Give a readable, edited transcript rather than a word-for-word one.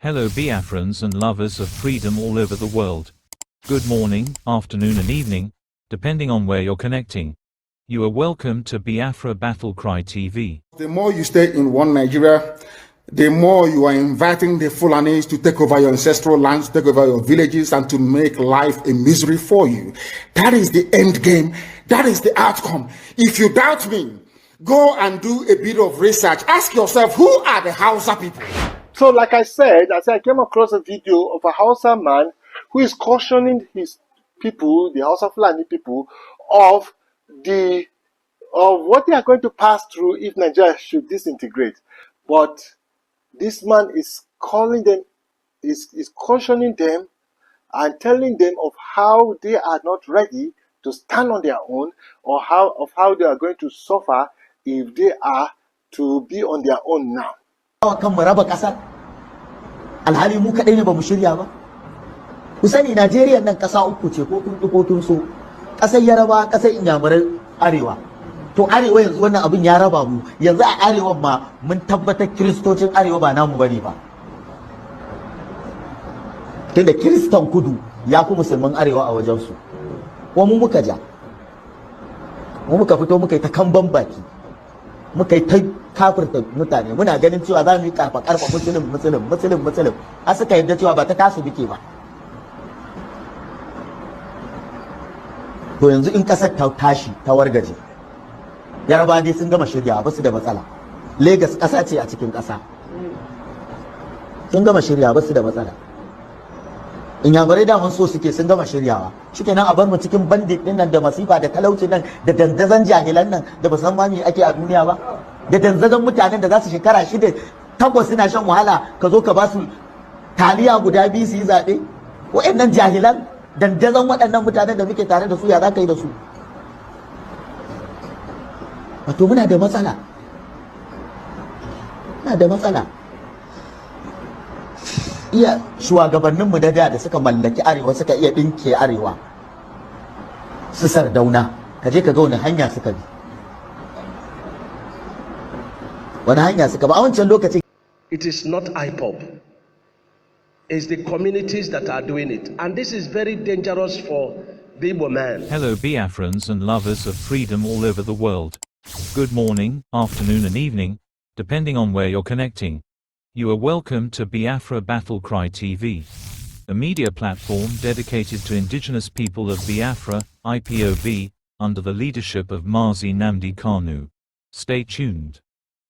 Hello Biafrans and lovers of freedom all over the world. Good morning, afternoon and evening, depending on where you're connecting. You are welcome to Biafra Battle Cry TV. The more you stay in one Nigeria, the more you are inviting the Fulanis to take over your ancestral lands, take over your villages, and to make life a misery for you. That is the end game. That is the outcome. If you doubt me, go and do a bit of research. Ask yourself, who are the Hausa people? So like I said, I came across a video of a Hausa man who is cautioning his people, the Hausa Fulani people, of what they are going to pass through if Nigeria should disintegrate. But this man is calling them, is cautioning them and telling them of how they are not ready to stand on their own, or how they are going to suffer if they are to be on their own now. Kan mu raba ƙasar alhali mu kaɗai ne ba mu shirya ba. Ku sani Najeriya nan ƙasa uku ce, ko kun ko kun so. Ƙasar Yaraba, ƙasar Inyamurai, Arewa. To Arewa yanzu wannan abin ya raba mu. Yanzu a Arewa ma mun tabbatar Kiristocin Arewa ba namu bane ba. Tunda Kiristan Kudu ya fi Musulman Arewa a wajen su. Ko mu muka ja. Mu muka fito muka yi ta kamban baki. Muka yi ta kafirta mutane, muna ganin cewa za mu yi karfa musulun a suka yadda cewa ba ta tasu bike ba. To yanzu in kasar ta tashi ta wargaje, Yarbawa dai sun gama shirya ba su da matsala. Legas kasa ce a cikin kasa, sun gama shirya ba su da matsala. Inyamurai daman so suke, sun gama shiryawa shikenan a bar mu cikin bandit din nan da masifa da talauci nan da dandazon jahilan nan da ba san ma me ake a duniya ba, da dandazon mutanen da za su shekara 6-8 suna shan wahala, ka zo ka ba su taliya guda biyu su yi zaɓe. Waɗannan jahilan dandazon waɗannan mutanen da muke tare da su, ya za ka yi da su? Wato muna da matsala, iya shugabanninmu da da suka mallaki arewa suka iya ɗinke arewa, su Sardauna, ka je ka ga wani hanya suka bi, wani hanya suka bi a wancan lokacin. It is not IPOP, it's the communities that are doing it, and this is very dangerous for the Igbo man. Hello Biafrans and lovers of freedom all over the world. Good morning, afternoon and evening, depending on where you're connecting. You are welcome to Biafra Battle Cry TV, a media platform dedicated to indigenous people of Biafra, IPOB, under the leadership of Mazi Nnamdi Kanu. Stay tuned.